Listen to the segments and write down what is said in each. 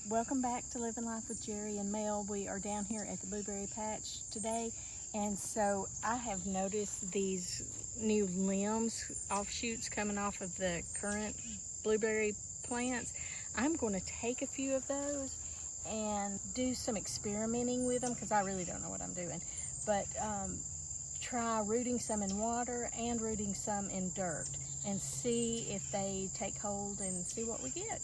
Welcome back to Living Life with Jerry and Mel. We are down here at the blueberry patch today, and so I have noticed these new limbs, offshoots coming off of the current blueberry plants. I'm going to take a few of those and do some experimenting with them because I really don't know what I'm doing, but try rooting some in water and rooting some in dirt and see if they take hold and see what we get.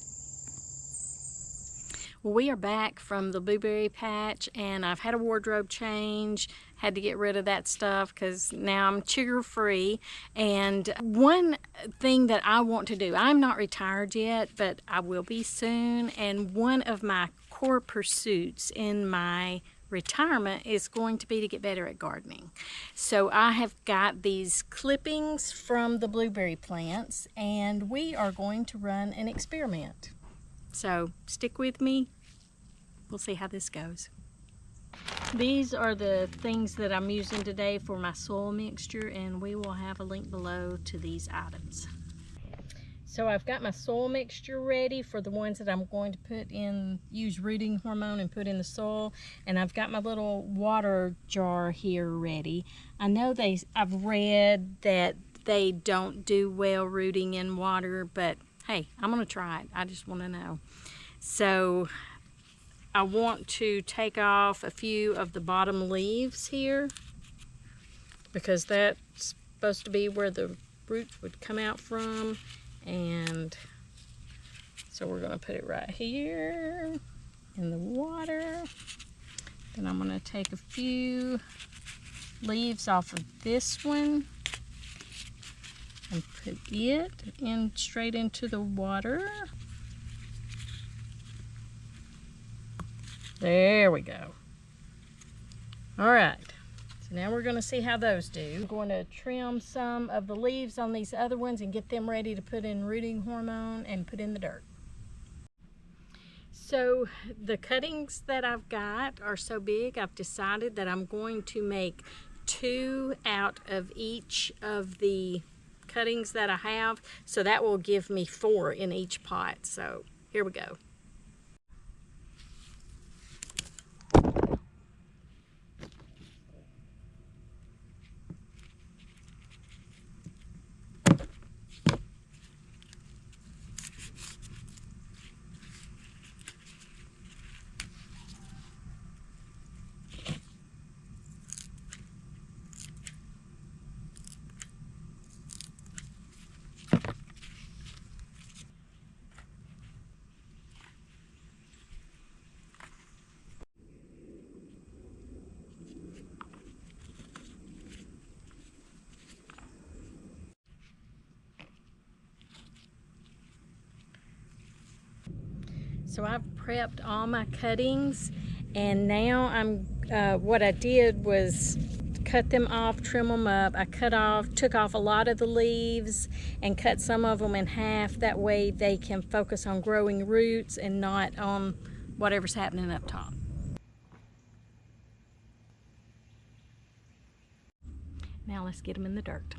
Well, we are back from the blueberry patch, and I've had a wardrobe change, had to get rid of that stuff because now I'm sugar free. And one thing that I want to do, I'm not retired yet, but I will be soon, and one of my core pursuits in my retirement is going to be to get better at gardening. So I have got these clippings from the blueberry plants, and we are going to run an experiment. So stick with me. We'll see how this goes. These are the things that I'm using today for my soil mixture, and we will have a link below to these items. So I've got my soil mixture ready for the ones that I'm going to put in, use rooting hormone and put in the soil. And I've got my little water jar here ready. I know I've read that they don't do well rooting in water, but hey, I'm gonna try it. I just wanna know. So I want to take off a few of the bottom leaves here because that's supposed to be where the roots would come out from. And so we're gonna put it right here in the water. Then I'm gonna take a few leaves off of this one and put it in straight into the water. There we go. All right, so now we're gonna see how those do. I'm going to trim some of the leaves on these other ones and get them ready to put in rooting hormone and put in the dirt. So the cuttings that I've got are so big, I've decided that I'm going to make 2 out of each of the cuttings that I have, so that will give me 4 in each pot. So here we go. So I've prepped all my cuttings, and now what I did was cut them off, trim them up. I took off a lot of the leaves and cut some of them in half. That way they can focus on growing roots and not on whatever's happening up top. Now let's get them in the dirt.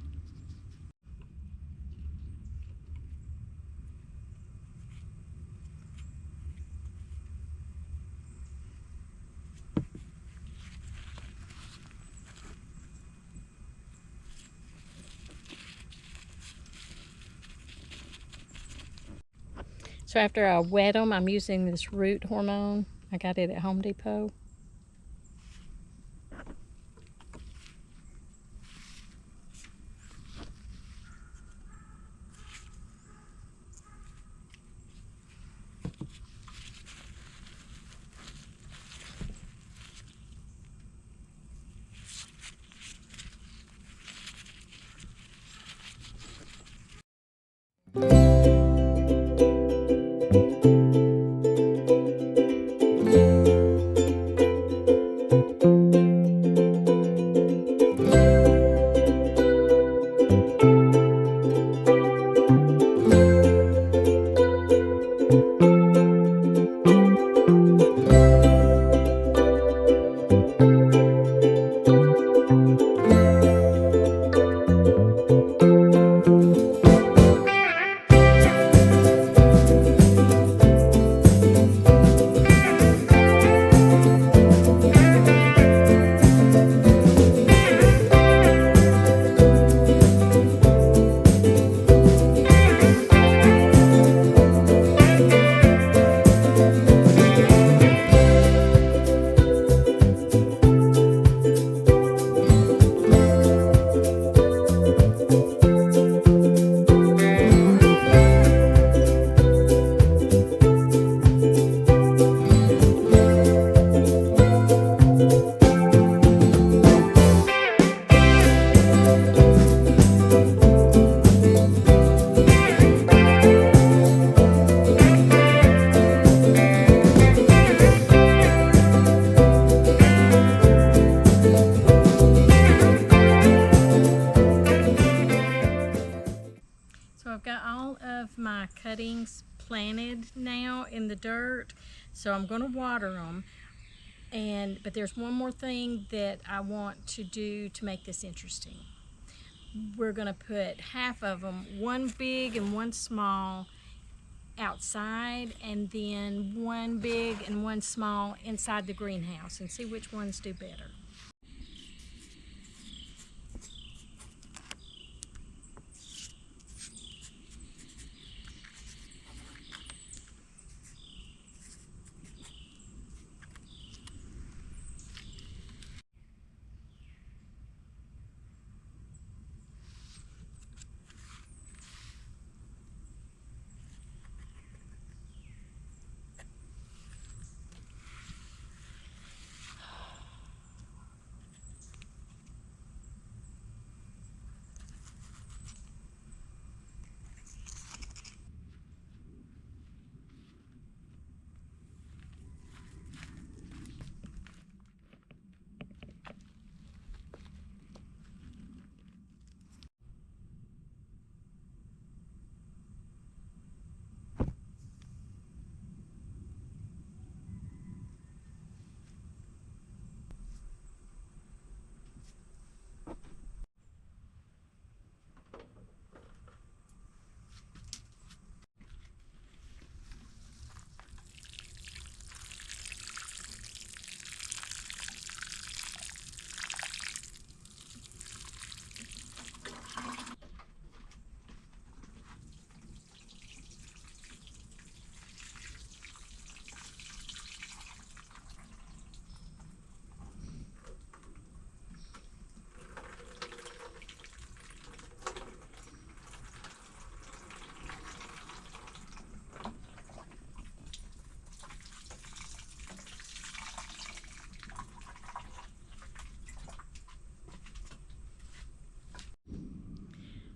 So after I wet them, I'm using this root hormone. I got it at Home Depot. now in the dirt, so I'm going to water them. But there's one more thing that I want to do to make this interesting. We're going to put half of them, one big and one small, outside, and then one big and one small inside the greenhouse, and see which ones do better.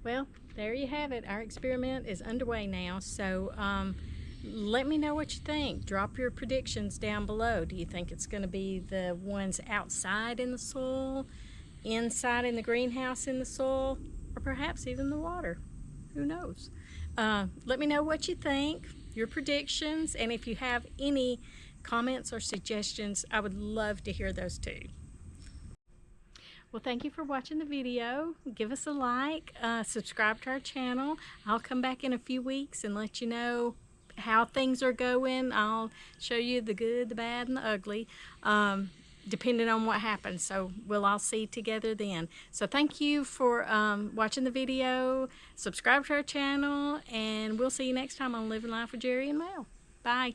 Well, there you have it. Our experiment is underway now, so let me know what you think. Drop your predictions down below. Do you think it's going to be the ones outside in the soil, inside in the greenhouse in the soil, or perhaps even the water? Who knows? Let me know what you think, your predictions, and if you have any comments or suggestions, I would love to hear those too. Well, thank you for watching the video. Give us a like, subscribe to our channel. I'll come back in a few weeks and let you know how things are going. I'll show you the good, the bad, and the ugly, depending on what happens. So we'll all see together then. So thank you for watching the video. Subscribe to our channel, and we'll see you next time on Living Life with Jerry and Mel. Bye.